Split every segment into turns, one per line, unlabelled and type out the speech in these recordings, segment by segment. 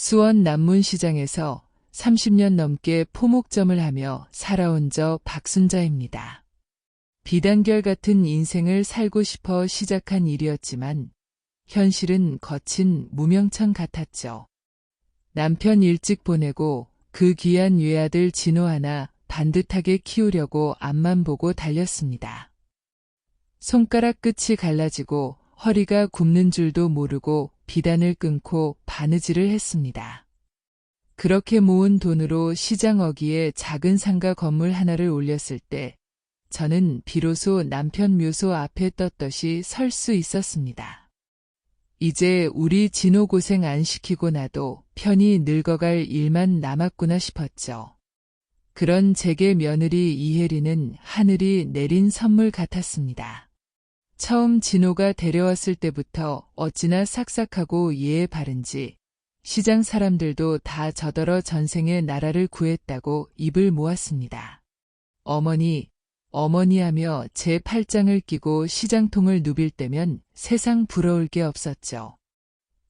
수원 남문시장에서 30년 넘게 포목점을 하며 살아온 저 박순자입니다. 비단결 같은 인생을 살고 싶어 시작한 일이었지만 현실은 거친 무명천 같았죠. 남편 일찍 보내고 그 귀한 외아들 진호 하나 반듯하게 키우려고 앞만 보고 달렸습니다. 손가락 끝이 갈라지고 허리가 굽는 줄도 모르고 비단을 끊고 바느질을 했습니다. 그렇게 모은 돈으로 시장 어귀에 작은 상가 건물 하나를 올렸을 때 저는 비로소 남편 묘소 앞에 떳떳이 설 수 있었습니다. 이제 우리 진호 고생 안 시키고 나도 편히 늙어갈 일만 남았구나 싶었죠. 그런 제게 며느리 이혜리는 하늘이 내린 선물 같았습니다. 처음 진호가 데려왔을 때부터 어찌나 삭삭하고 예에 바른지 시장 사람들도 다 저더러 전생에 나라를 구했다고 입을 모았습니다. 어머니, 어머니 하며 제 팔짱을 끼고 시장통을 누빌 때면 세상 부러울 게 없었죠.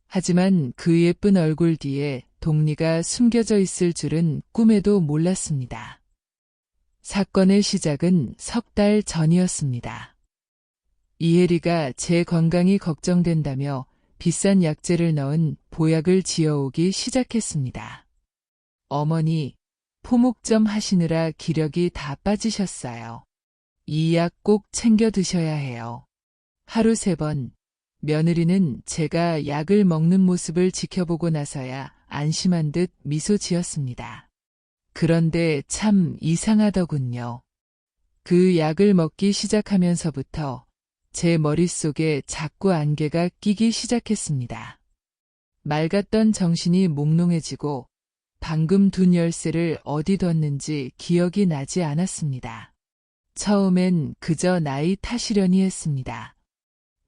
하지만 그 예쁜 얼굴 뒤에 독리가 숨겨져 있을 줄은 꿈에도 몰랐습니다. 사건의 시작은 석 달 전이었습니다. 이혜리가 제 건강이 걱정된다며 비싼 약재를 넣은 보약을 지어오기 시작했습니다. 어머니, 포목점 하시느라 기력이 다 빠지셨어요. 이 약 꼭 챙겨 드셔야 해요. 하루 3번, 며느리는 제가 약을 먹는 모습을 지켜보고 나서야 안심한 듯 미소 지었습니다. 그런데 참 이상하더군요. 그 약을 먹기 시작하면서부터 제 머릿속에 자꾸 안개가 끼기 시작했습니다. 맑았던 정신이 몽롱해지고 방금 둔 열쇠를 어디 뒀는지 기억이 나지 않았습니다. 처음엔 그저 나이 탓이려니 했습니다.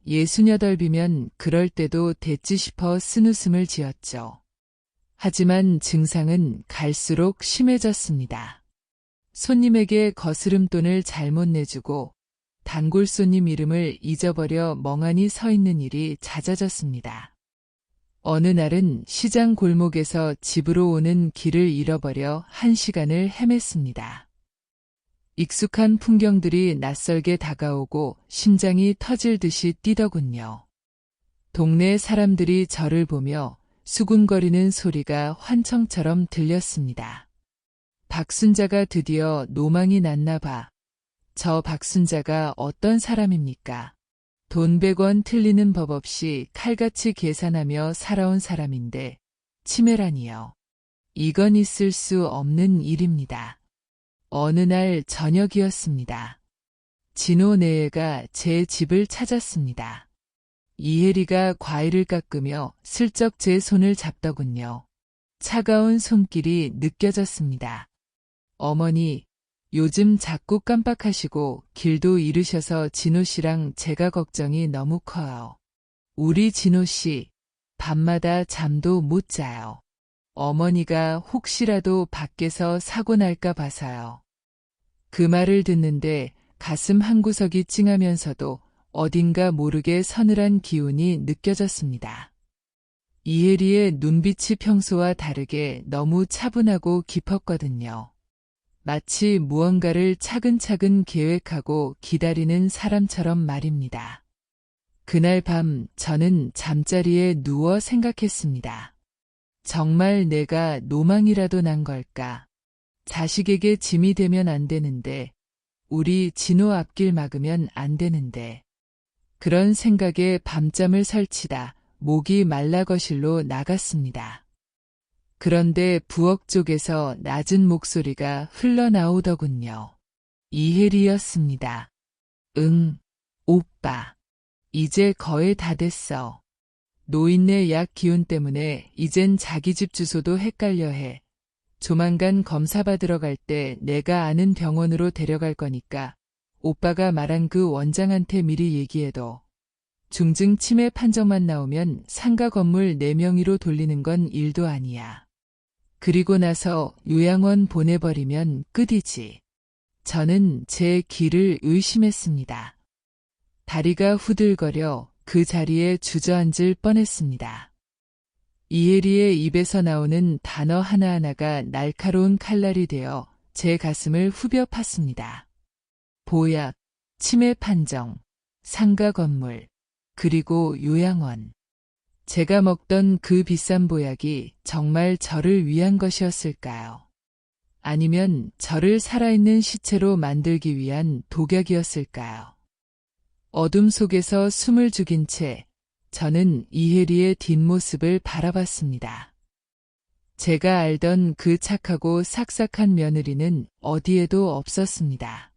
68이면 그럴 때도 됐지 싶어 쓴웃음을 지었죠. 하지만 증상은 갈수록 심해졌습니다. 손님에게 거스름돈을 잘못 내주고 단골 손님 이름을 잊어버려 멍하니 서 있는 일이 잦아졌습니다. 어느 날은 시장 골목에서 집으로 오는 길을 잃어버려 1시간을 헤맸습니다. 익숙한 풍경들이 낯설게 다가오고 심장이 터질 듯이 뛰더군요. 동네 사람들이 저를 보며 수군거리는 소리가 환청처럼 들렸습니다. 박순자가 드디어 노망이 났나 봐. 저 박순자가 어떤 사람입니까? 돈 100원 틀리는 법 없이 칼같이 계산하며 살아온 사람인데 치매라니요. 이건 있을 수 없는 일입니다. 어느 날 저녁이었습니다. 진호 네가 제 집을 찾았습니다. 이혜리가 과일을 깎으며 슬쩍 제 손을 잡더군요. 차가운 손길이 느껴졌습니다. 어머니, 요즘 자꾸 깜빡하시고 길도 잃으셔서 진호 씨랑 제가 걱정이 너무 커요. 우리 진호 씨, 밤마다 잠도 못 자요. 어머니가 혹시라도 밖에서 사고 날까 봐서요. 그 말을 듣는데 가슴 한구석이 찡하면서도 어딘가 모르게 서늘한 기운이 느껴졌습니다. 이혜리의 눈빛이 평소와 다르게 너무 차분하고 깊었거든요. 마치 무언가를 차근차근 계획하고 기다리는 사람처럼 말입니다. 그날 밤 저는 잠자리에 누워 생각했습니다. 정말 내가 노망이라도 난 걸까? 자식에게 짐이 되면 안 되는데, 우리 진호 앞길 막으면 안 되는데. 그런 생각에 밤잠을 설치다 목이 말라 거실로 나갔습니다. 그런데 부엌 쪽에서 낮은 목소리가 흘러나오더군요. 이혜리였습니다. 응, 오빠. 이제 거의 다 됐어. 노인네 약 기운 때문에 이젠 자기 집 주소도 헷갈려 해. 조만간 검사 받으러 갈 때 내가 아는 병원으로 데려갈 거니까 오빠가 말한 그 원장한테 미리 얘기해둬. 중증 치매 판정만 나오면 상가 건물 4명의로 돌리는 건 일도 아니야. 그리고 나서 요양원 보내버리면 끝이지. 저는 제 귀를 의심했습니다. 다리가 후들거려 그 자리에 주저앉을 뻔했습니다. 이혜리의 입에서 나오는 단어 하나하나가 날카로운 칼날이 되어 제 가슴을 후벼 팠습니다. 보약, 치매 판정, 상가 건물, 그리고 요양원. 제가 먹던 그 비싼 보약이 정말 저를 위한 것이었을까요? 아니면 저를 살아있는 시체로 만들기 위한 독약이었을까요? 어둠 속에서 숨을 죽인 채 저는 이혜리의 뒷모습을 바라봤습니다. 제가 알던 그 착하고 삭삭한 며느리는 어디에도 없었습니다.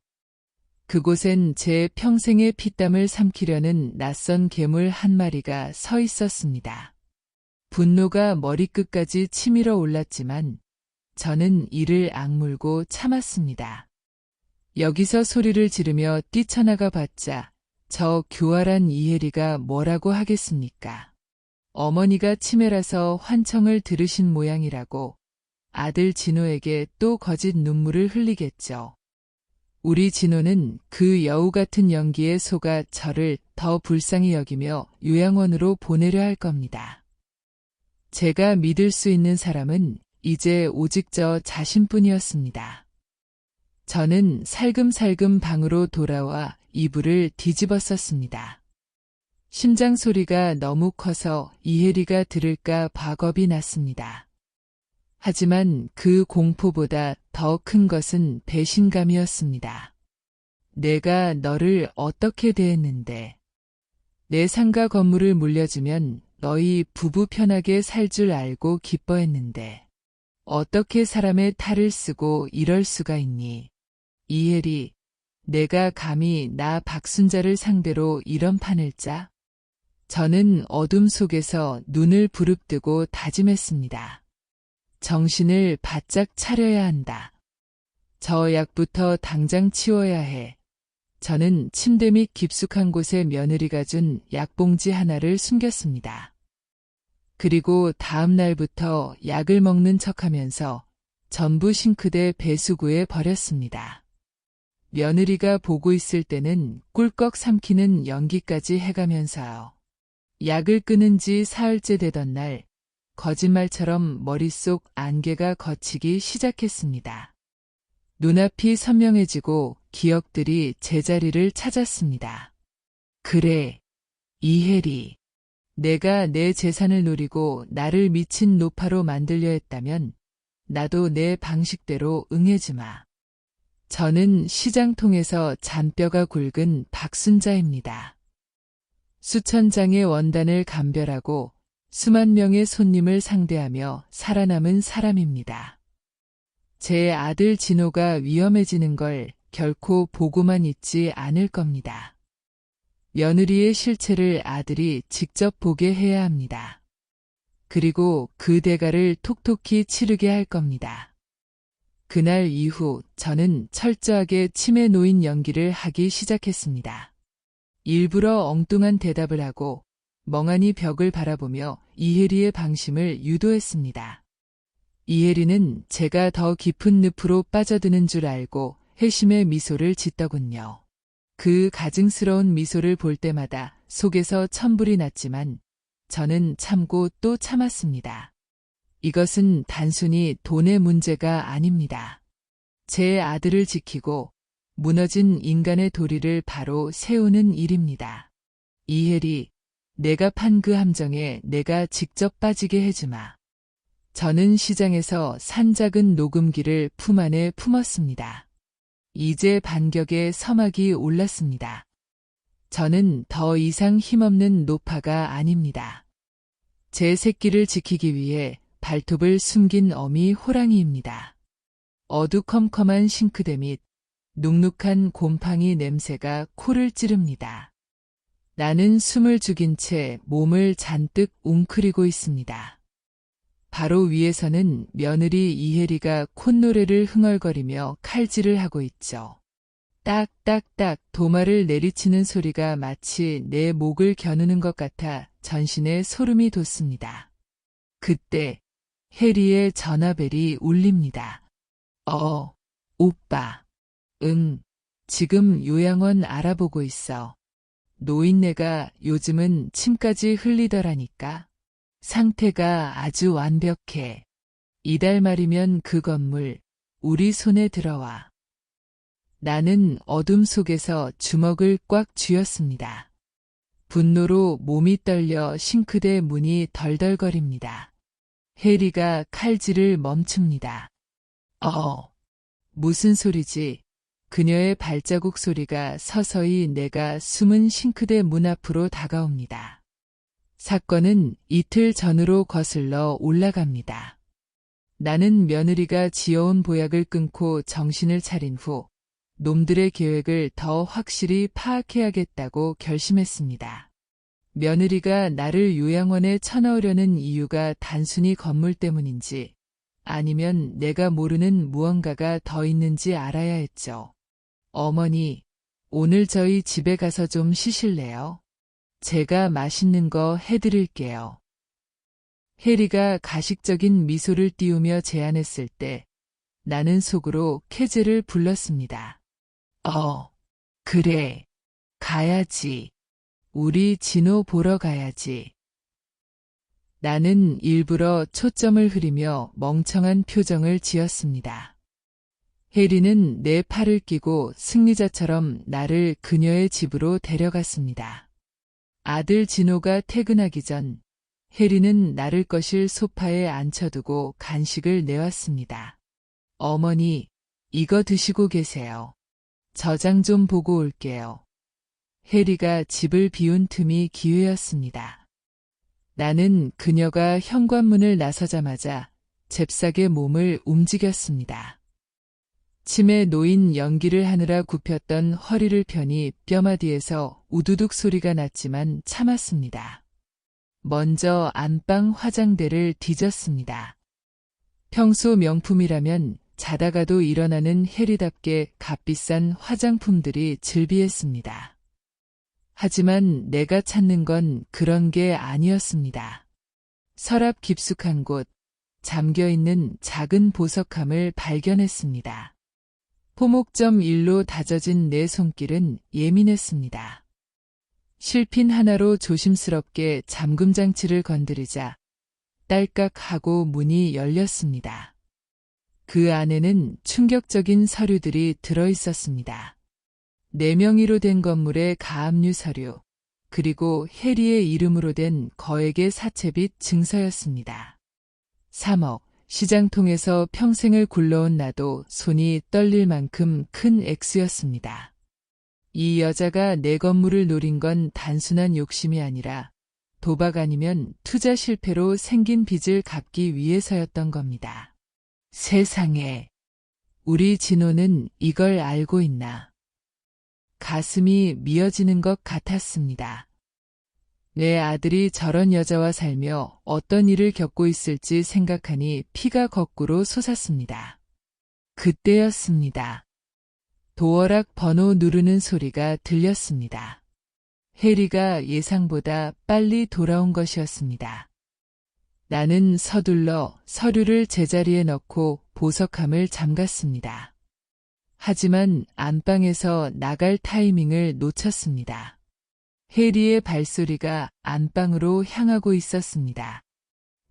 그곳엔 제 평생의 피땀을 삼키려는 낯선 괴물 한 마리가 서 있었습니다. 분노가 머리끝까지 치밀어 올랐지만 저는 이를 악물고 참았습니다. 여기서 소리를 지르며 뛰쳐나가 봤자 저 교활한 이혜리가 뭐라고 하겠습니까? 어머니가 치매라서 환청을 들으신 모양이라고 아들 진호에게 또 거짓 눈물을 흘리겠죠. 우리 진호는 그 여우 같은 연기에 속아 저를 더 불쌍히 여기며 요양원으로 보내려 할 겁니다. 제가 믿을 수 있는 사람은 이제 오직 저 자신뿐이었습니다. 저는 살금살금 방으로 돌아와 이불을 뒤집었었습니다. 심장 소리가 너무 커서 이혜리가 들을까 봐 겁이 났습니다. 하지만 그 공포보다 더 큰 것은 배신감이었습니다. 내가 너를 어떻게 대했는데, 내 상가 건물을 물려주면 너희 부부 편하게 살 줄 알고 기뻐했는데, 어떻게 사람의 탈을 쓰고 이럴 수가 있니? 이혜리, 내가 감히 나 박순자를 상대로 이런 판을 짜? 저는 어둠 속에서 눈을 부릅뜨고 다짐했습니다. 정신을 바짝 차려야 한다. 저 약부터 당장 치워야 해. 저는 침대 밑 깊숙한 곳에 며느리가 준 약봉지 하나를 숨겼습니다. 그리고 다음 날부터 약을 먹는 척하면서 전부 싱크대 배수구에 버렸습니다. 며느리가 보고 있을 때는 꿀꺽 삼키는 연기까지 해가면서요. 약을 끊은 지 사흘째 되던 날, 거짓말처럼 머릿속 안개가 걷히기 시작했습니다. 눈앞이 선명해지고 기억들이 제자리를 찾았습니다. 그래, 이혜리. 내가 내 재산을 노리고 나를 미친 노파로 만들려 했다면 나도 내 방식대로 응해주마. 저는 시장통에서 잔뼈가 굵은 박순자입니다. 수천 장의 원단을 감별하고 수만 명의 손님을 상대하며 살아남은 사람입니다. 제 아들 진호가 위험해지는 걸 결코 보고만 있지 않을 겁니다. 며느리의 실체를 아들이 직접 보게 해야 합니다. 그리고 그 대가를 톡톡히 치르게 할 겁니다. 그날 이후 저는 철저하게 치매 노인 연기를 하기 시작했습니다. 일부러 엉뚱한 대답을 하고 멍하니 벽을 바라보며 이혜리의 방심을 유도했습니다. 이혜리는 제가 더 깊은 늪으로 빠져드는 줄 알고 회심의 미소를 짓더군요. 그 가증스러운 미소를 볼 때마다 속에서 천불이 났지만 저는 참고 또 참았습니다. 이것은 단순히 돈의 문제가 아닙니다. 제 아들을 지키고 무너진 인간의 도리를 바로 세우는 일입니다. 이혜리, 내가 판 그 함정에 내가 직접 빠지게 해주마. 저는 시장에서 산 작은 녹음기를 품 안에 품었습니다. 이제 반격의 서막이 올랐습니다. 저는 더 이상 힘없는 노파가 아닙니다. 제 새끼를 지키기 위해 발톱을 숨긴 어미 호랑이입니다. 어두컴컴한 싱크대 및 눅눅한 곰팡이 냄새가 코를 찌릅니다. 나는 숨을 죽인 채 몸을 잔뜩 웅크리고 있습니다. 바로 위에서는 며느리 이혜리가 콧노래를 흥얼거리며 칼질을 하고 있죠. 딱딱딱 도마를 내리치는 소리가 마치 내 목을 겨누는 것 같아 전신에 소름이 돋습니다. 그때 혜리의 전화벨이 울립니다. 오빠. 응, 지금 요양원 알아보고 있어. 노인네가 요즘은 침까지 흘리더라니까. 상태가 아주 완벽해. 이달 말이면 그 건물 우리 손에 들어와. 나는 어둠 속에서 주먹을 꽉 쥐었습니다. 분노로 몸이 떨려 싱크대 문이 덜덜거립니다. 해리가 칼질을 멈춥니다. 무슨 소리지? 그녀의 발자국 소리가 서서히 내가 숨은 싱크대 문 앞으로 다가옵니다. 사건은 이틀 전으로 거슬러 올라갑니다. 나는 며느리가 지어온 보약을 끊고 정신을 차린 후 놈들의 계획을 더 확실히 파악해야겠다고 결심했습니다. 며느리가 나를 요양원에 쳐넣으려는 이유가 단순히 건물 때문인지 아니면 내가 모르는 무언가가 더 있는지 알아야 했죠. 어머니, 오늘 저희 집에 가서 좀 쉬실래요? 제가 맛있는 거 해드릴게요. 해리가 가식적인 미소를 띄우며 제안했을 때 나는 속으로 캐즈를 불렀습니다. 그래. 가야지. 우리 진호 보러 가야지. 나는 일부러 초점을 흐리며 멍청한 표정을 지었습니다. 해리는 내 팔을 끼고 승리자처럼 나를 그녀의 집으로 데려갔습니다. 아들 진호가 퇴근하기 전 해리는 나를 거실 소파에 앉혀두고 간식을 내왔습니다. 어머니, 이거 드시고 계세요. 저장 좀 보고 올게요. 해리가 집을 비운 틈이 기회였습니다. 나는 그녀가 현관문을 나서자마자 잽싸게 몸을 움직였습니다. 침에 놓인 연기를 하느라 굽혔던 허리를 펴니 뼈마디에서 우두둑 소리가 났지만 참았습니다. 먼저 안방 화장대를 뒤졌습니다. 평소 명품이라면 자다가도 일어나는 해리답게 값비싼 화장품들이 즐비했습니다. 하지만 내가 찾는 건 그런 게 아니었습니다. 서랍 깊숙한 곳, 잠겨있는 작은 보석함을 발견했습니다. 포목점 1로 다져진 내 손길은 예민했습니다. 실핀 하나로 조심스럽게 잠금장치를 건드리자 딸깍하고 문이 열렸습니다. 그 안에는 충격적인 서류들이 들어있었습니다. 4명의로 된 건물의 가압류 서류, 그리고 해리의 이름으로 된 거액의 사채빚 증서였습니다. 3억, 시장통에서 평생을 굴러온 나도 손이 떨릴 만큼 큰 액수였습니다. 이 여자가 내 건물을 노린 건 단순한 욕심이 아니라 도박 아니면 투자 실패로 생긴 빚을 갚기 위해서였던 겁니다. 세상에, 우리 진호는 이걸 알고 있나? 가슴이 미어지는 것 같았습니다. 내 아들이 저런 여자와 살며 어떤 일을 겪고 있을지 생각하니 피가 거꾸로 솟았습니다. 그때였습니다. 도어락 번호 누르는 소리가 들렸습니다. 해리가 예상보다 빨리 돌아온 것이었습니다. 나는 서둘러 서류를 제자리에 넣고 보석함을 잠갔습니다. 하지만 안방에서 나갈 타이밍을 놓쳤습니다. 해리의 발소리가 안방으로 향하고 있었습니다.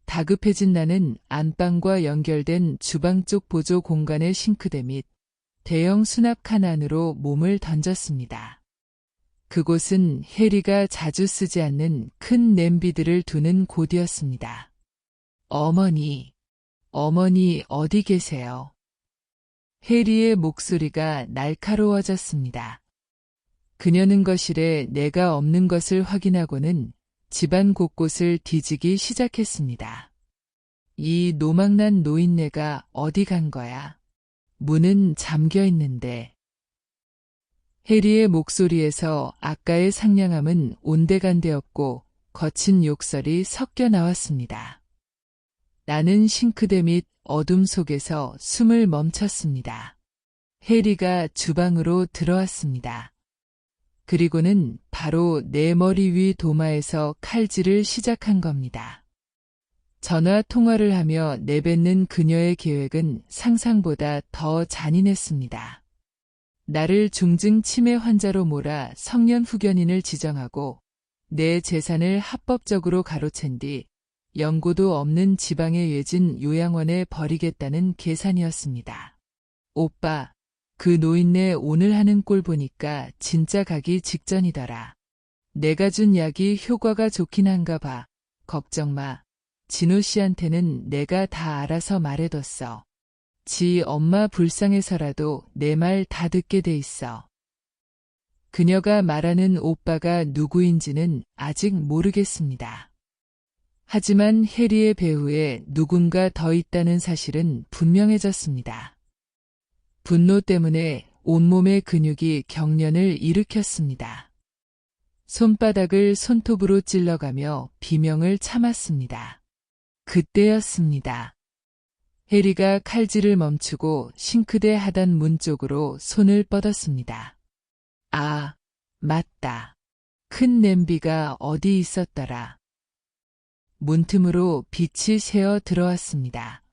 다급해진 나는 안방과 연결된 주방 쪽 보조 공간의 싱크대 및 대형 수납칸 안으로 몸을 던졌습니다. 그곳은 해리가 자주 쓰지 않는 큰 냄비들을 두는 곳이었습니다. 어머니 어디 계세요? 해리의 목소리가 날카로워졌습니다. 그녀는 거실에 내가 없는 것을 확인하고는 집안 곳곳을 뒤지기 시작했습니다. 이 노망난 노인네가 어디 간 거야? 문은 잠겨 있는데. 해리의 목소리에서 아까의 상냥함은 온데간데없고 거친 욕설이 섞여 나왔습니다. 나는 싱크대 및 어둠 속에서 숨을 멈췄습니다. 해리가 주방으로 들어왔습니다. 그리고는 바로 내 머리 위 도마에서 칼질을 시작한 겁니다. 전화 통화를 하며 내뱉는 그녀의 계획은 상상보다 더 잔인했습니다. 나를 중증 치매 환자로 몰아 성년 후견인을 지정하고 내 재산을 합법적으로 가로챈 뒤 연고도 없는 지방의 외진 요양원에 버리겠다는 계산이었습니다. 오빠, 그 노인네 오늘 하는 꼴 보니까 진짜 가기 직전이더라. 내가 준 약이 효과가 좋긴 한가 봐. 걱정 마. 진호 씨한테는 내가 다 알아서 말해뒀어. 지 엄마 불쌍해서라도 내 말 다 듣게 돼 있어. 그녀가 말하는 오빠가 누구인지는 아직 모르겠습니다. 하지만 해리의 배후에 누군가 더 있다는 사실은 분명해졌습니다. 분노 때문에 온몸의 근육이 경련을 일으켰습니다. 손바닥을 손톱으로 찔러가며 비명을 참았습니다. 그때였습니다. 해리가 칼질을 멈추고 싱크대 하단 문 쪽으로 손을 뻗었습니다. 아, 맞다. 큰 냄비가 어디 있었더라. 문틈으로 빛이 새어 들어왔습니다.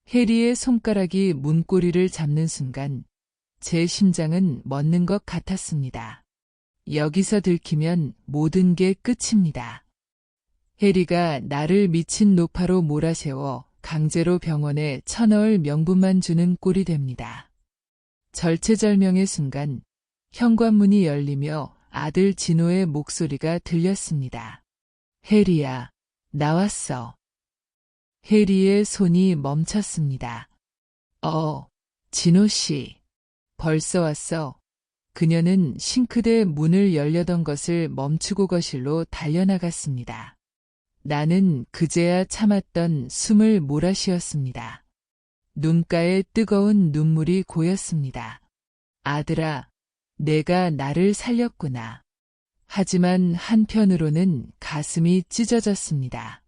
해리의 손가락이 문고리를 잡는 순간 제 심장은 멎는 것 같았습니다. 여기서 들키면 모든 게 끝입니다. 해리가 나를 미친 노파로 몰아세워 강제로 병원에 쳐넣을 명분만 주는 꼴이 됩니다. 절체절명의 순간 현관문이 열리며 아들 진호의 목소리가 들렸습니다. 해리야, 나왔어. 해리의 손이 멈췄습니다. 진호 씨. 벌써 왔어. 그녀는 싱크대 문을 열려던 것을 멈추고 거실로 달려나갔습니다. 나는 그제야 참았던 숨을 몰아쉬었습니다. 눈가에 뜨거운 눈물이 고였습니다. 아들아, 내가 나를 살렸구나. 하지만 한편으로는 가슴이 찢어졌습니다.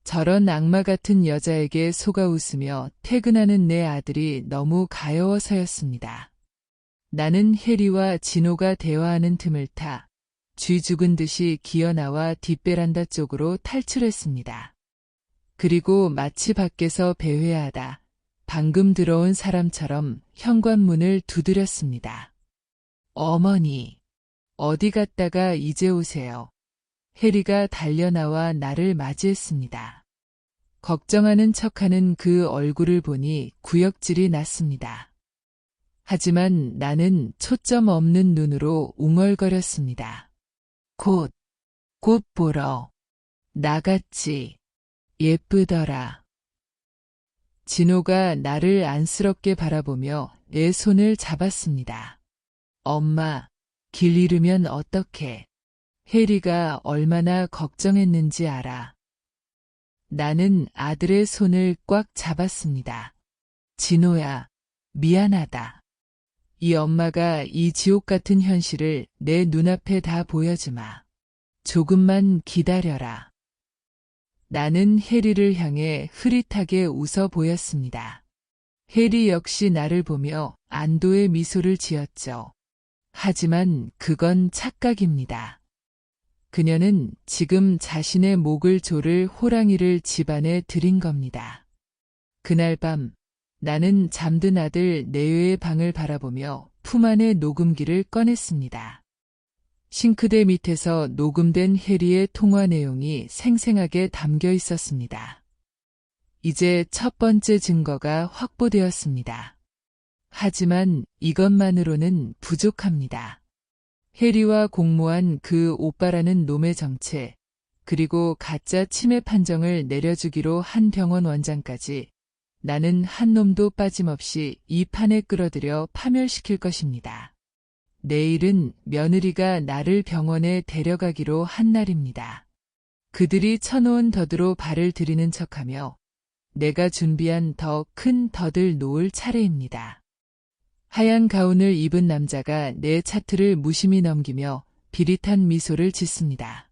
저런 악마 같은 여자에게 속아 웃으며 퇴근하는 내 아들이 너무 가여워서였습니다. 나는 해리와 진호가 대화하는 틈을 타 쥐 죽은 듯이 기어나와 뒷베란다 쪽으로 탈출했습니다. 그리고 마치 밖에서 배회하다 방금 들어온 사람처럼 현관문을 두드렸습니다. 어머니, 어디 갔다가 이제 오세요. 해리가 달려나와 나를 맞이했습니다. 걱정하는 척하는 그 얼굴을 보니 구역질이 났습니다. 하지만 나는 초점 없는 눈으로 웅얼거렸습니다. 곧 보러 나갔지. 예쁘더라. 진호가 나를 안쓰럽게 바라보며 내 손을 잡았습니다. 엄마, 길 잃으면 어떡해. 해리가 얼마나 걱정했는지 알아. 나는 아들의 손을 꽉 잡았습니다. 진호야, 미안하다. 이 엄마가 이 지옥 같은 현실을 내 눈앞에 다 보여주마. 조금만 기다려라. 나는 해리를 향해 흐릿하게 웃어 보였습니다. 해리 역시 나를 보며 안도의 미소를 지었죠. 하지만 그건 착각입니다. 그녀는 지금 자신의 목을 조를 호랑이를 집안에 들인 겁니다. 그날 밤 나는 잠든 아들 내외의 방을 바라보며 품 안의 녹음기를 꺼냈습니다. 싱크대 밑에서 녹음된 해리의 통화 내용이 생생하게 담겨 있었습니다. 이제 첫 번째 증거가 확보되었습니다. 하지만 이것만으로는 부족합니다. 해리와 공모한 그 오빠라는 놈의 정체, 그리고 가짜 치매 판정을 내려주기로 한 병원 원장까지 나는 한 놈도 빠짐없이 이 판에 끌어들여 파멸시킬 것입니다. 내일은 며느리가 나를 병원에 데려가기로 한 날입니다. 그들이 쳐놓은 덫으로 발을 들이는 척하며 내가 준비한 더 큰 덫을 놓을 차례입니다. 하얀 가운을 입은 남자가 내 차트를 무심히 넘기며 비릿한 미소를 짓습니다.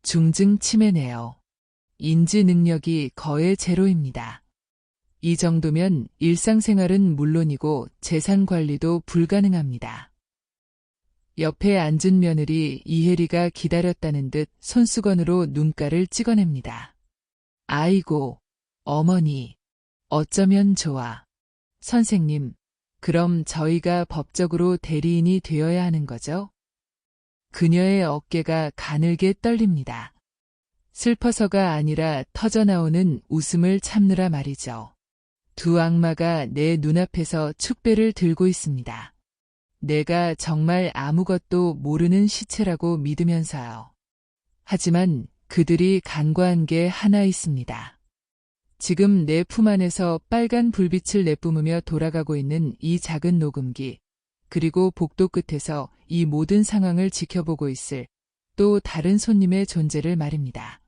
중증 치매네요. 인지 능력이 거의 제로입니다. 이 정도면 일상생활은 물론이고 재산 관리도 불가능합니다. 옆에 앉은 며느리 이혜리가 기다렸다는 듯 손수건으로 눈가를 찍어냅니다. 아이고, 어머니, 어쩌면 좋아. 선생님, 그럼 저희가 법적으로 대리인이 되어야 하는 거죠? 그녀의 어깨가 가늘게 떨립니다. 슬퍼서가 아니라 터져나오는 웃음을 참느라 말이죠. 두 악마가 내 눈앞에서 축배를 들고 있습니다. 내가 정말 아무것도 모르는 시체라고 믿으면서요. 하지만 그들이 간과한 게 하나 있습니다. 지금 내 품 안에서 빨간 불빛을 내뿜으며 돌아가고 있는 이 작은 녹음기, 그리고 복도 끝에서 이 모든 상황을 지켜보고 있을 또 다른 손님의 존재를 말입니다.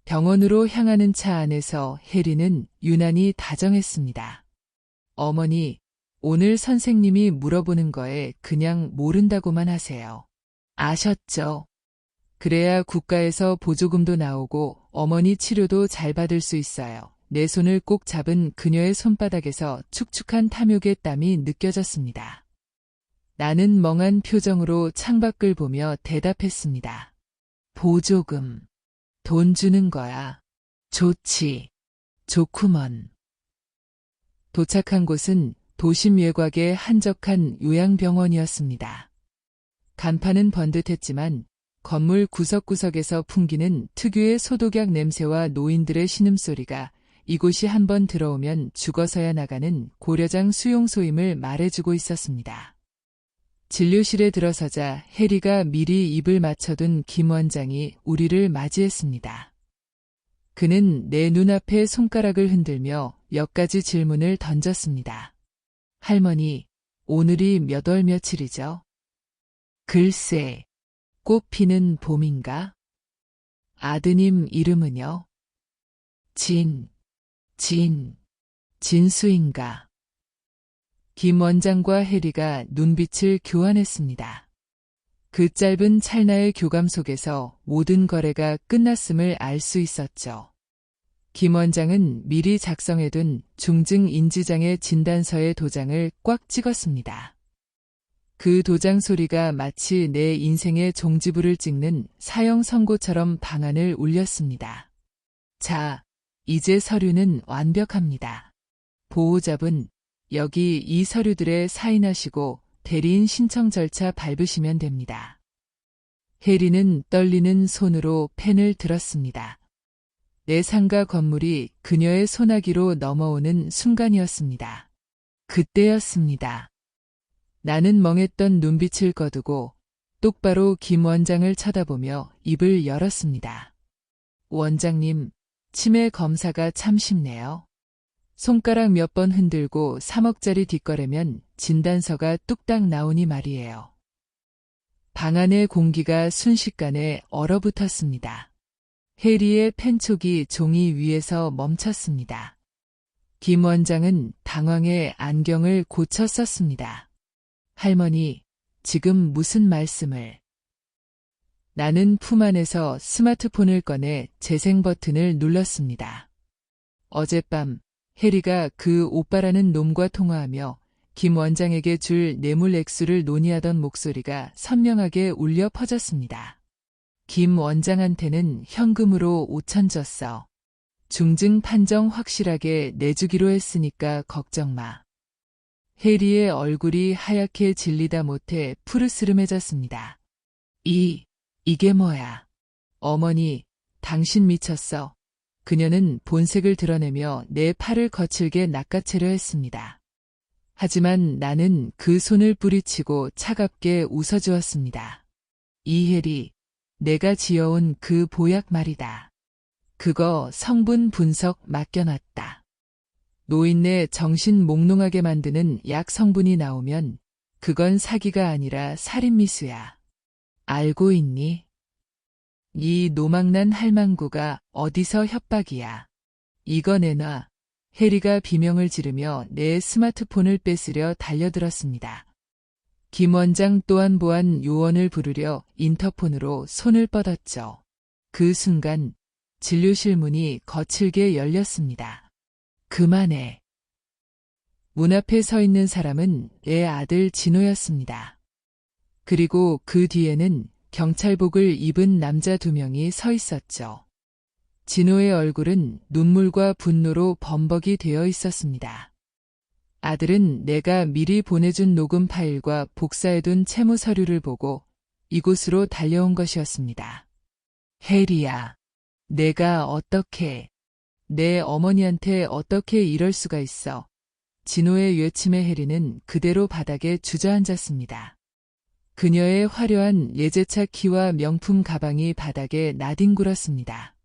병원으로 향하는 차 안에서 해리는 유난히 다정했습니다. 어머니, 오늘 선생님이 물어보는 거에 그냥 모른다고만 하세요. 아셨죠? 그래야 국가에서 보조금도 나오고 어머니 치료도 잘 받을 수 있어요. 내 손을 꼭 잡은 그녀의 손바닥에서 축축한 탐욕의 땀이 느껴졌습니다. 나는 멍한 표정으로 창밖을 보며 대답했습니다. 보조금. 돈 주는 거야. 좋지. 좋구먼. 도착한 곳은 도심 외곽의 한적한 요양병원이었습니다. 간판은 번듯했지만 건물 구석구석에서 풍기는 특유의 소독약 냄새와 노인들의 신음소리가 이곳이 한번 들어오면 죽어서야 나가는 고려장 수용소임을 말해주고 있었습니다. 진료실에 들어서자 해리가 미리 입을 맞춰둔 김 원장이 우리를 맞이했습니다. 그는 내 눈앞에 손가락을 흔들며 몇 가지 질문을 던졌습니다. 할머니, 오늘이 몇 월 며칠이죠? 글쎄, 꽃 피는 봄인가? 아드님 이름은요? 진수인가? 김 원장과 해리가 눈빛을 교환했습니다. 그 짧은 찰나의 교감 속에서 모든 거래가 끝났음을 알 수 있었죠. 김 원장은 미리 작성해둔 중증인지장애 진단서의 도장을 꽉 찍었습니다. 그 도장 소리가 마치 내 인생의 종지부를 찍는 사형 선고처럼 방안을 울렸습니다. 자, 이제 서류는 완벽합니다. 보호자분, 여기 이 서류들에 사인하시고 대리인 신청 절차 밟으시면 됩니다. 해리는 떨리는 손으로 펜을 들었습니다. 내 상가 건물이 그녀의 소나기로 넘어오는 순간이었습니다. 그때였습니다. 나는 멍했던 눈빛을 거두고 똑바로 김 원장을 쳐다보며 입을 열었습니다. 원장님, 치매 검사가 참 쉽네요. 손가락 몇 번 흔들고 3억짜리 뒷거래면 진단서가 뚝딱 나오니 말이에요. 방 안의 공기가 순식간에 얼어붙었습니다. 해리의 펜촉이 종이 위에서 멈췄습니다. 김 원장은 당황해 안경을 고쳐 썼습니다. 할머니, 지금 무슨 말씀을? 나는 품 안에서 스마트폰을 꺼내 재생 버튼을 눌렀습니다. 어젯밤 해리가 그 오빠라는 놈과 통화하며 김 원장에게 줄 뇌물 액수를 논의하던 목소리가 선명하게 울려 퍼졌습니다. 김 원장한테는 현금으로 5천 줬어. 중증 판정 확실하게 내주기로 했으니까 걱정 마. 해리의 얼굴이 하얗게 질리다 못해 푸르스름해졌습니다. 이게 뭐야? 어머니, 당신 미쳤어. 그녀는 본색을 드러내며 내 팔을 거칠게 낚아채려 했습니다. 하지만 나는 그 손을 뿌리치고 차갑게 웃어주었습니다. 이혜리, 내가 지어온 그 보약 말이다. 그거 성분 분석 맡겨놨다. 노인네 정신 몽롱하게 만드는 약 성분이 나오면 그건 사기가 아니라 살인미수야. 알고 있니? 이 노망난 할망구가 어디서 협박이야. 이거 내놔. 해리가 비명을 지르며 내 스마트폰을 뺏으려 달려들었습니다. 김 원장 또한 보안 요원을 부르려 인터폰으로 손을 뻗었죠. 그 순간 진료실 문이 거칠게 열렸습니다. 그만해. 문 앞에 서 있는 사람은 내 아들 진호였습니다. 그리고 그 뒤에는 경찰복을 입은 남자 2명이 서 있었죠. 진호의 얼굴은 눈물과 분노로 범벅이 되어 있었습니다. 아들은 내가 미리 보내준 녹음 파일과 복사해둔 채무 서류를 보고 이곳으로 달려온 것이었습니다. 해리야, 내가 어떻게, 내 어머니한테 어떻게 이럴 수가 있어. 진호의 외침에 혜리는 그대로 바닥에 주저앉았습니다. 그녀의 화려한 예제차 키와 명품 가방이 바닥에 나뒹굴었습니다.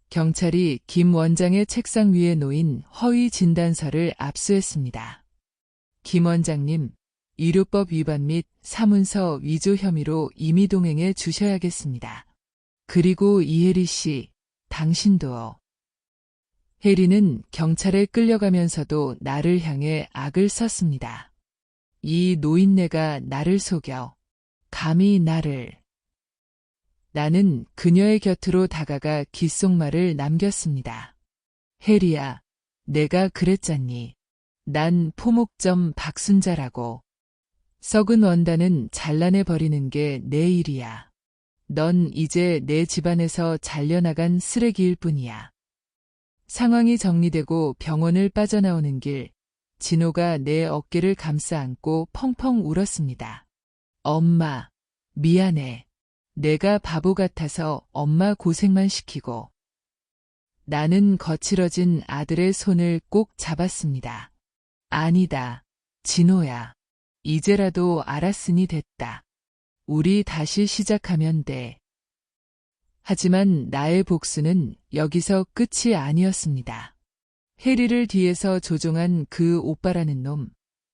경찰이 김 원장의 책상 위에 놓인 허위 진단서를 압수했습니다. 김 원장님, 의료법 위반 및 사문서 위조 혐의로 임의동행해 주셔야겠습니다. 그리고 이혜리 씨, 당신도요. 혜리는 경찰에 끌려가면서도 나를 향해 악을 썼습니다. 이 노인네가 나를 속여. 감히 나를. 나는 그녀의 곁으로 다가가 귓속말을 남겼습니다. 혜리야, 내가 그랬잖니. 난 포목점 박순자라고. 썩은 원단은 잘라내버리는 게 내 일이야. 넌 이제 내 집안에서 잘려나간 쓰레기일 뿐이야. 상황이 정리되고 병원을 빠져나오는 길, 진호가 내 어깨를 감싸 안고 펑펑 울었습니다. 엄마, 미안해. 내가 바보 같아서 엄마 고생만 시키고. 나는 거칠어진 아들의 손을 꼭 잡았습니다. 아니다, 진호야. 이제라도 알았으니 됐다. 우리 다시 시작하면 돼. 하지만 나의 복수는 여기서 끝이 아니었습니다. 혜리를 뒤에서 조종한 그 오빠라는 놈,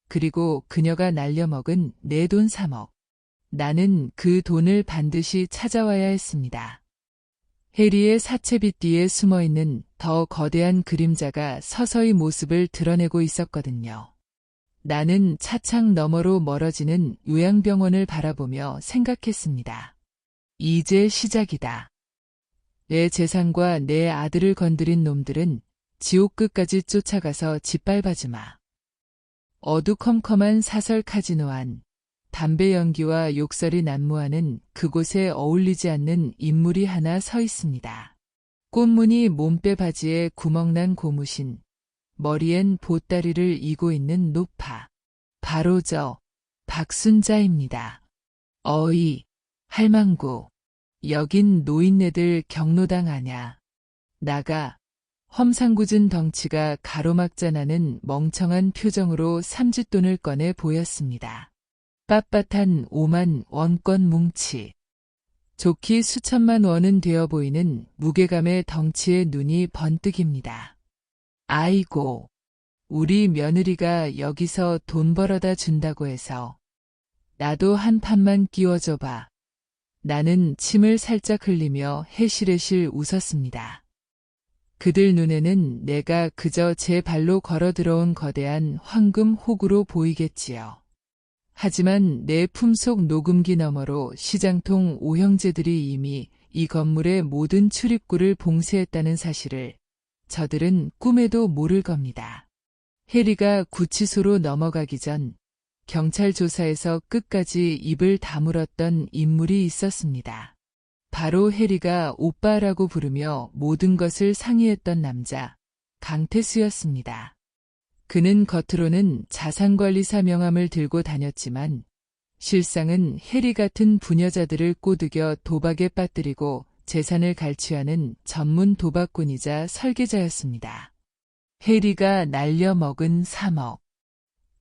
그리고 그녀가 날려먹은 내 돈 3억. 나는 그 돈을 반드시 찾아와야 했습니다. 혜리의 사채빚 뒤에 숨어있는 더 거대한 그림자가 서서히 모습을 드러내고 있었거든요. 나는 차창 너머로 멀어지는 요양병원을 바라보며 생각했습니다. 이제 시작이다. 내 재산과 내 아들을 건드린 놈들은 지옥 끝까지 쫓아가서 짓밟아주마. 어두컴컴한 사설 카지노 안, 담배 연기와 욕설이 난무하는 그곳에 어울리지 않는 인물이 하나 서 있습니다. 꽃무늬 몸빼 바지에 구멍난 고무신, 머리엔 보따리를 이고 있는 노파. 바로 저 박순자입니다. 어이, 할망구. 여긴 노인네들 경로당 아냐. 나가. 험상궂은 덩치가 가로막자 나는 멍청한 표정으로 삼짓돈을 꺼내 보였습니다. 빳빳한 5만 원권 뭉치. 좋기 수천만 원은 되어 보이는 무게감의 덩치의 눈이 번뜩입니다. 아이고, 우리 며느리가 여기서 돈 벌어다 준다고 해서 나도 한 판만 끼워줘봐. 나는 침을 살짝 흘리며 해실해실 웃었습니다. 그들 눈에는 내가 그저 제 발로 걸어 들어온 거대한 황금 호구로 보이겠지요. 하지만 내 품속 녹음기 너머로 시장통 오형제들이 이미 이 건물의 모든 출입구를 봉쇄했다는 사실을 저들은 꿈에도 모를 겁니다. 혜리가 구치소로 넘어가기 전 경찰 조사에서 끝까지 입을 다물었던 인물이 있었습니다. 바로 혜리가 오빠라고 부르며 모든 것을 상의했던 남자, 강태수였습니다. 그는 겉으로는 자산관리사 명함을 들고 다녔지만 실상은 혜리 같은 부녀자들을 꼬드겨 도박에 빠뜨리고 재산을 갈취하는 전문 도박꾼이자 설계자였습니다. 혜리가 날려먹은 3억.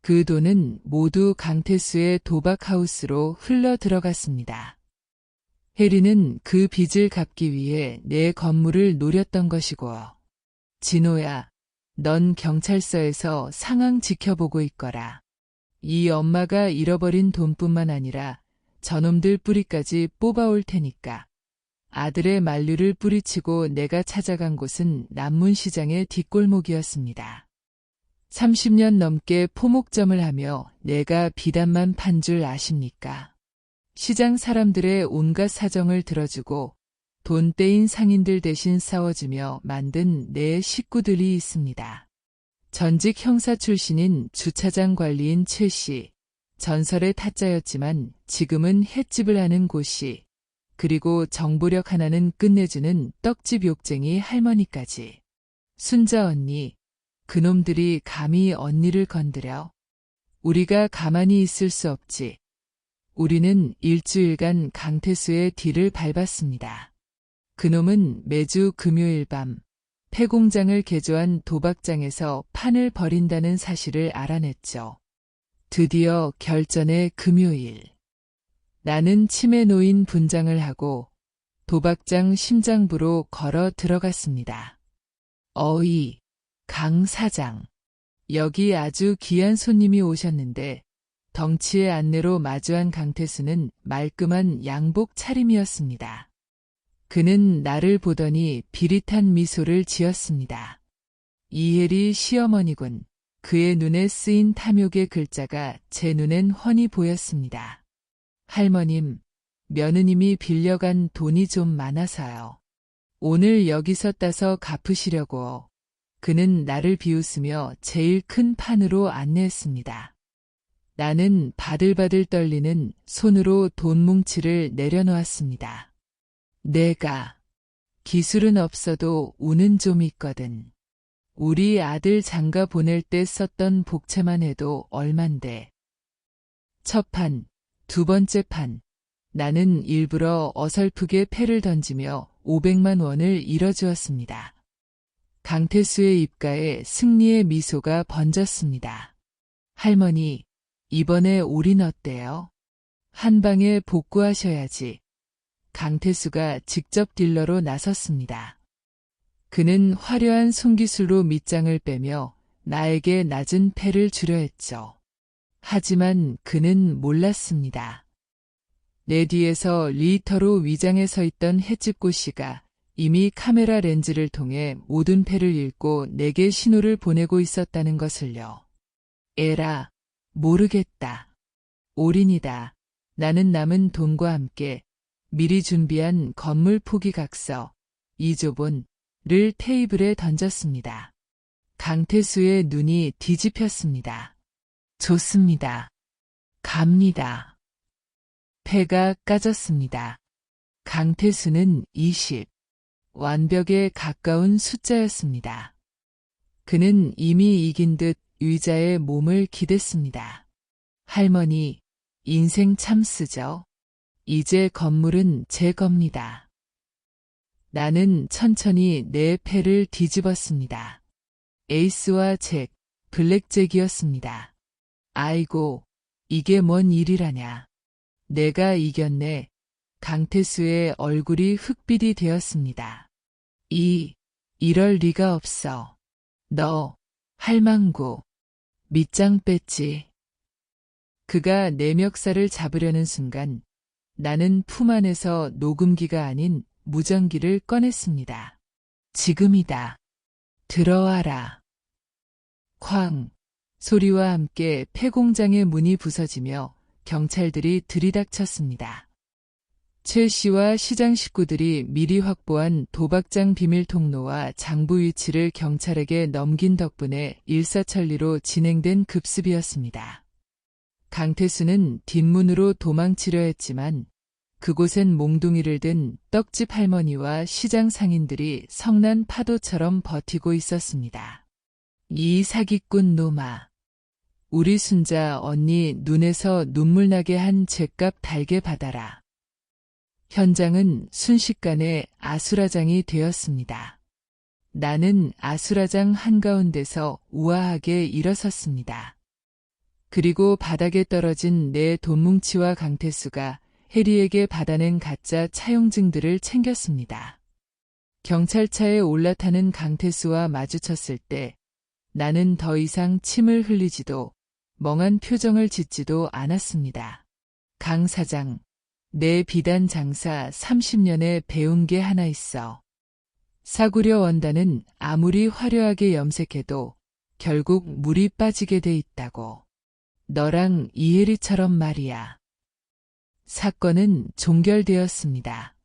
그 돈은 모두 강태수의 도박하우스로 흘러 들어갔습니다. 혜리는 그 빚을 갚기 위해 내 건물을 노렸던 것이고, 진호야, 넌 경찰서에서 상황 지켜보고 있거라. 이 엄마가 잃어버린 돈뿐만 아니라 저놈들 뿌리까지 뽑아올 테니까. 아들의 만류를 뿌리치고 내가 찾아간 곳은 남문시장의 뒷골목이었습니다. 30년 넘게 포목점을 하며 내가 비단만 판 줄 아십니까? 시장 사람들의 온갖 사정을 들어주고 돈 떼인 상인들 대신 싸워주며 만든 내 식구들이 있습니다. 전직 형사 출신인 주차장 관리인 최 씨, 전설의 타짜였지만 지금은 횟집을 하는 고 씨, 그리고 정보력 하나는 끝내주는 떡집 욕쟁이 할머니까지. 순자 언니, 그놈들이 감히 언니를 건드려. 우리가 가만히 있을 수 없지. 우리는 일주일간 강태수의 뒤를 밟았습니다. 그놈은 매주 금요일 밤 폐공장을 개조한 도박장에서 판을 벌인다는 사실을 알아냈죠. 드디어 결전의 금요일. 나는 침에 놓인 분장을 하고 도박장 심장부로 걸어 들어갔습니다. 어이, 강 사장. 여기 아주 귀한 손님이 오셨는데 덩치의 안내로 마주한 강태수는 말끔한 양복 차림이었습니다. 그는 나를 보더니 비릿한 미소를 지었습니다. 이혜리 시어머니군. 그의 눈에 쓰인 탐욕의 글자가 제 눈엔 훤히 보였습니다. 할머님, 며느님이 빌려간 돈이 좀 많아서요. 오늘 여기서 따서 갚으시려고. 그는 나를 비웃으며 제일 큰 판으로 안내했습니다. 나는 바들바들 떨리는 손으로 돈 뭉치를 내려놓았습니다. 내가 기술은 없어도 운은 좀 있거든. 우리 아들 장가 보낼 때 썼던 복채만 해도 얼만데. 첫 판, 두 번째 판. 나는 일부러 어설프게 패를 던지며 500만 원을 잃어주었습니다. 강태수의 입가에 승리의 미소가 번졌습니다. 할머니, 이번에 올인 어때요? 한 방에 복구하셔야지. 강태수가 직접 딜러로 나섰습니다. 그는 화려한 손기술로 밑장을 빼며 나에게 낮은 패를 주려 했죠. 하지만 그는 몰랐습니다. 내 뒤에서 리터로 위장에 서 있던 햇집고 씨가 이미 카메라 렌즈를 통해 모든 패를 읽고 내게 신호를 보내고 있었다는 것을요. 에라, 모르겠다. 올인이다. 나는 남은 돈과 함께 미리 준비한 건물 포기각서 2조본을 테이블에 던졌습니다. 강태수의 눈이 뒤집혔습니다. 좋습니다. 갑니다. 패가 까졌습니다. 강태수는 20. 완벽에 가까운 숫자였습니다. 그는 이미 이긴 듯 의자에 몸을 기댔습니다. 할머니, 인생 참 쓰죠. 이제 건물은 제 겁니다. 나는 천천히 내 패를 뒤집었습니다. 에이스와 잭, 블랙잭이었습니다. 아이고, 이게 뭔 일이라냐. 내가 이겼네. 강태수의 얼굴이 흑빛이 되었습니다. 이럴 리가 없어. 너, 할망구, 밑장 뺐지. 그가 내 멱살을 잡으려는 순간 나는 품 안에서 녹음기가 아닌 무전기를 꺼냈습니다. 지금이다. 들어와라. 쾅 소리와 함께 폐공장의 문이 부서지며 경찰들이 들이닥쳤습니다. 최 씨와 시장 식구들이 미리 확보한 도박장 비밀 통로와 장부 위치를 경찰에게 넘긴 덕분에 일사천리로 진행된 급습이었습니다. 강태수는 뒷문으로 도망치려 했지만 그곳엔 몽둥이를 든 떡집 할머니와 시장 상인들이 성난 파도처럼 버티고 있었습니다. 이 사기꾼 놈아. 우리 순자 언니 눈에서 눈물 나게 한 죗값 달게 받아라. 현장은 순식간에 아수라장이 되었습니다. 나는 아수라장 한가운데서 우아하게 일어섰습니다. 그리고 바닥에 떨어진 내 돈뭉치와 강태수가 해리에게 받아낸 가짜 차용증들을 챙겼습니다. 경찰차에 올라타는 강태수와 마주쳤을 때 나는 더 이상 침을 흘리지도 멍한 표정을 짓지도 않았습니다. 강 사장, 내 비단 장사 30년에 배운 게 하나 있어. 사구려 원단은 아무리 화려하게 염색해도 결국 물이 빠지게 돼 있다고. 너랑 이혜리처럼 말이야. 사건은 종결되었습니다.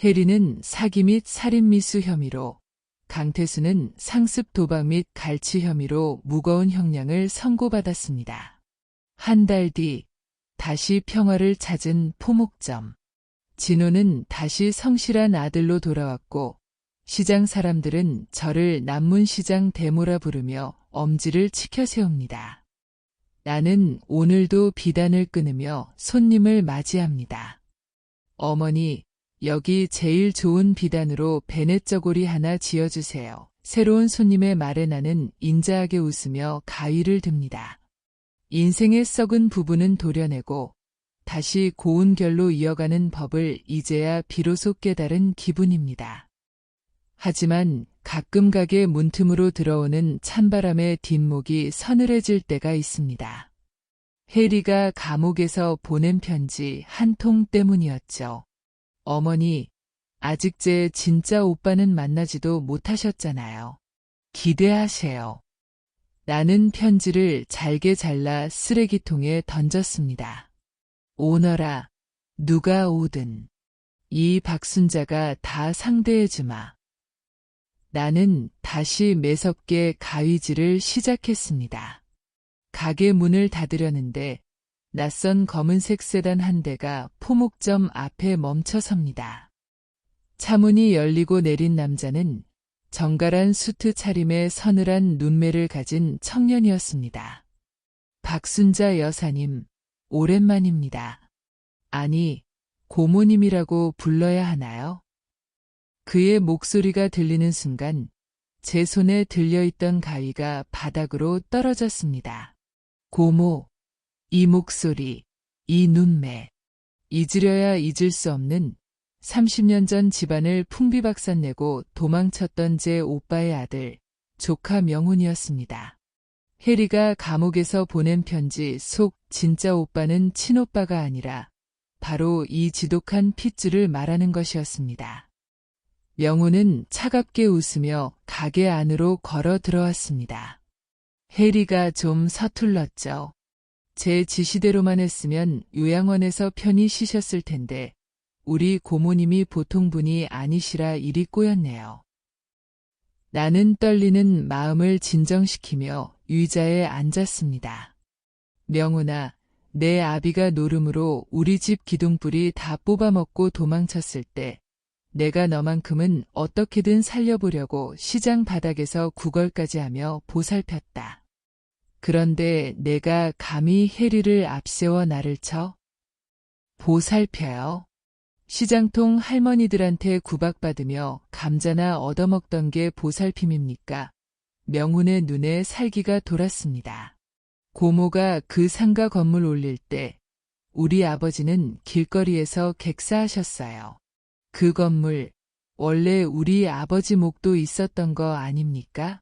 혜리는 사기 및 살인미수 혐의로, 강태수는 상습 도박 및 갈취 혐의로 무거운 형량을 선고받았습니다. 한 달 뒤 다시 평화를 찾은 포목점. 진호는 다시 성실한 아들로 돌아왔고 시장 사람들은 저를 남문시장 대모라 부르며 엄지를 치켜 세웁니다. 나는 오늘도 비단을 끊으며 손님을 맞이합니다. 어머니, 여기 제일 좋은 비단으로 베넷 저고리 하나 지어주세요. 새로운 손님의 말에 나는 인자하게 웃으며 가위를 듭니다. 인생의 썩은 부분은 도려내고 다시 고운 결로 이어가는 법을 이제야 비로소 깨달은 기분입니다. 하지만 가끔 가게 문틈으로 들어오는 찬바람에 뒷목이 서늘해질 때가 있습니다. 해리가 감옥에서 보낸 편지 한 통 때문이었죠. 어머니, 아직 제 진짜 오빠는 만나지도 못하셨잖아요. 기대하세요. 나는 편지를 잘게 잘라 쓰레기통에 던졌습니다. 오너라, 누가 오든 이 박순자가 다 상대해주마. 나는 다시 매섭게 가위질을 시작했습니다. 가게 문을 닫으려는데 낯선 검은색 세단 한 대가 포목점 앞에 멈춰섭니다. 차문이 열리고 내린 남자는 정갈한 수트 차림에 서늘한 눈매를 가진 청년이었습니다. 박순자 여사님, 오랜만입니다. 아니, 고모님이라고 불러야 하나요? 그의 목소리가 들리는 순간 제 손에 들려있던 가위가 바닥으로 떨어졌습니다. 고모, 이 목소리, 이 눈매, 잊으려야 잊을 수 없는 30년 전 집안을 풍비박산내고 도망쳤던 제 오빠의 아들, 조카 명훈이었습니다. 해리가 감옥에서 보낸 편지 속 진짜 오빠는 친오빠가 아니라 바로 이 지독한 핏줄을 말하는 것이었습니다. 명훈은 차갑게 웃으며 가게 안으로 걸어 들어왔습니다. 해리가 좀 서툴렀죠. 제 지시대로만 했으면 요양원에서 편히 쉬셨을 텐데 우리 고모님이 보통 분이 아니시라 일이 꼬였네요. 나는 떨리는 마음을 진정시키며 의자에 앉았습니다. 명훈아, 내 아비가 노름으로 우리 집 기둥뿌리 다 뽑아먹고 도망쳤을 때 내가 너만큼은 어떻게든 살려보려고 시장 바닥에서 구걸까지 하며 보살폈다. 그런데 내가 감히 해리를 앞세워 나를 쳐? 보살펴요? 시장통 할머니들한테 구박받으며 감자나 얻어먹던 게 보살핌입니까? 명훈의 눈에 살기가 돌았습니다. 고모가 그 상가 건물 올릴 때 우리 아버지는 길거리에서 객사하셨어요. 그 건물 원래 우리 아버지 목도 있었던 거 아닙니까?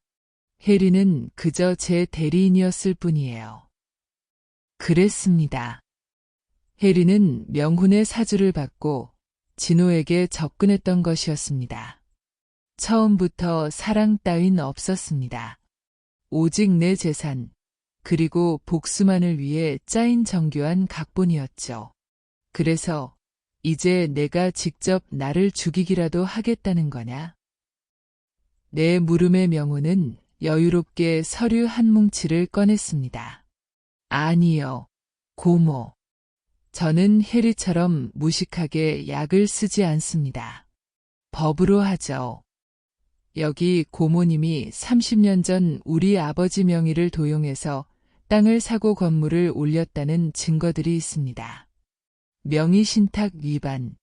해리는 그저 제 대리인이었을 뿐이에요. 그랬습니다. 해리는 명훈의 사주를 받고 진호에게 접근했던 것이었습니다. 처음부터 사랑 따윈 없었습니다. 오직 내 재산, 그리고 복수만을 위해 짜인 정교한 각본이었죠. 그래서 이제 내가 직접 나를 죽이기라도 하겠다는 거냐? 내 물음의 명훈은 여유롭게 서류 한 뭉치를 꺼냈습니다. 아니요, 고모. 저는 해리처럼 무식하게 약을 쓰지 않습니다. 법으로 하죠. 여기 고모님이 30년 전 우리 아버지 명의를 도용해서 땅을 사고 건물을 올렸다는 증거들이 있습니다. 명의신탁 위반,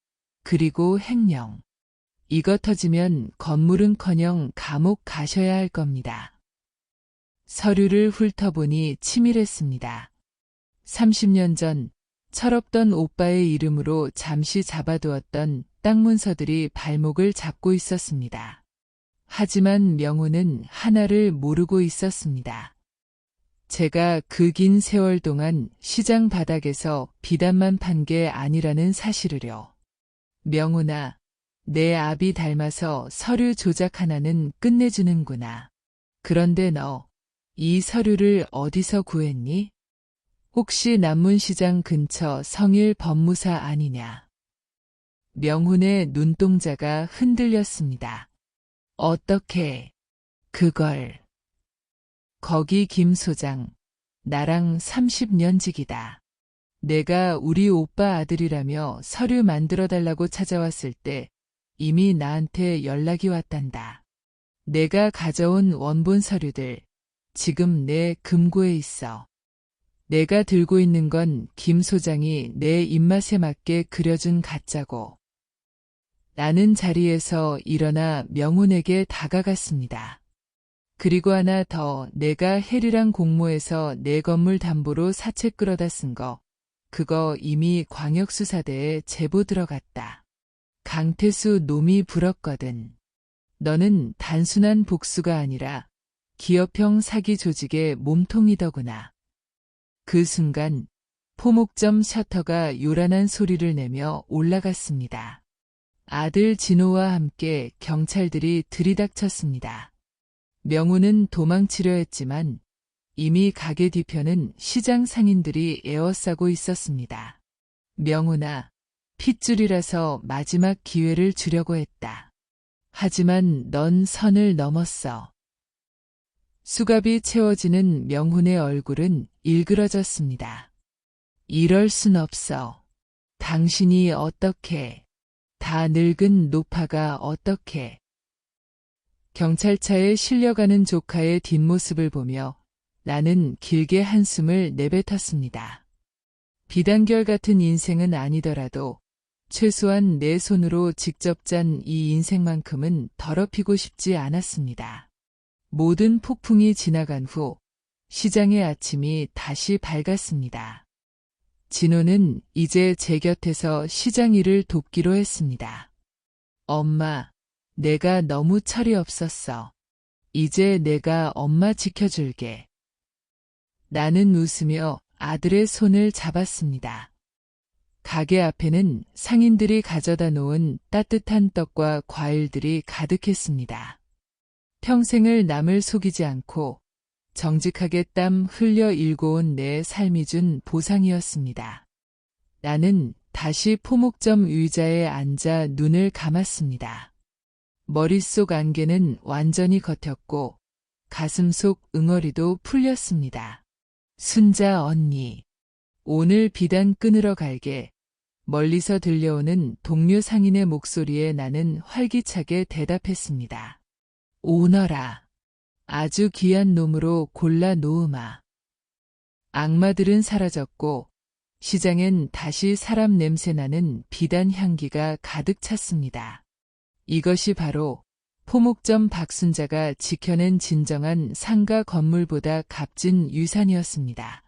그리고 횡령. 이거 터지면 건물은커녕 감옥 가셔야 할 겁니다. 서류를 훑어보니 치밀했습니다. 30년 전 철없던 오빠의 이름으로 잠시 잡아두었던 땅 문서들이 발목을 잡고 있었습니다. 하지만 명훈은 하나를 모르고 있었습니다. 제가 그 긴 세월 동안 시장 바닥에서 비단만 판 게 아니라는 사실을요. 명훈아, 내 아비 닮아서 서류 조작 하나는 끝내주는구나. 그런데 너, 이 서류를 어디서 구했니? 혹시 남문시장 근처 성일 법무사 아니냐? 명훈의 눈동자가 흔들렸습니다. 어떻게, 그걸. 거기 김 소장, 나랑 30년 지기다. 내가 우리 오빠 아들이라며 서류 만들어달라고 찾아왔을 때 이미 나한테 연락이 왔단다. 내가 가져온 원본 서류들, 지금 내 금고에 있어. 내가 들고 있는 건 김 소장이 내 입맛에 맞게 그려준 가짜고. 나는 자리에서 일어나 명훈에게 다가갔습니다. 그리고 하나 더, 내가 해리랑 공모해서 내 건물 담보로 사채 끌어다 쓴 거, 그거 이미 광역수사대에 제보 들어갔다. 강태수 놈이 불었거든. 너는 단순한 복수가 아니라 기업형 사기 조직의 몸통이더구나. 그 순간 포목점 셔터가 요란한 소리를 내며 올라갔습니다. 아들 진호와 함께 경찰들이 들이닥쳤습니다. 명훈은 도망치려 했지만 이미 가게 뒤편은 시장 상인들이 에워싸고 있었습니다. 명훈아, 핏줄이라서 마지막 기회를 주려고 했다. 하지만 넌 선을 넘었어. 수갑이 채워지는 명훈의 얼굴은 일그러졌습니다. 이럴 순 없어. 당신이 어떻게, 다 늙은 노파가 어떻게. 경찰차에 실려가는 조카의 뒷모습을 보며 나는 길게 한숨을 내뱉었습니다. 비단결 같은 인생은 아니더라도 최소한 내 손으로 직접 짠 이 인생만큼은 더럽히고 싶지 않았습니다. 모든 폭풍이 지나간 후 시장의 아침이 다시 밝았습니다. 진호는 이제 제 곁에서 시장 일을 돕기로 했습니다. 엄마, 내가 너무 철이 없었어. 이제 내가 엄마 지켜줄게. 나는 웃으며 아들의 손을 잡았습니다. 가게 앞에는 상인들이 가져다 놓은 따뜻한 떡과 과일들이 가득했습니다. 평생을 남을 속이지 않고 정직하게 땀 흘려 일궈온 내 삶이 준 보상이었습니다. 나는 다시 포목점 의자에 앉아 눈을 감았습니다. 머릿속 안개는 완전히 걷혔고 가슴 속 응어리도 풀렸습니다. 순자 언니, 오늘 비단 끊으러 갈게. 멀리서 들려오는 동료 상인의 목소리에 나는 활기차게 대답했습니다. 오너라. 아주 귀한 놈으로 골라 놓으마. 악마들은 사라졌고 시장엔 다시 사람 냄새 나는 비단 향기가 가득 찼습니다. 이것이 바로 포목점 박순자가 지켜낸 진정한 상가 건물보다 값진 유산이었습니다.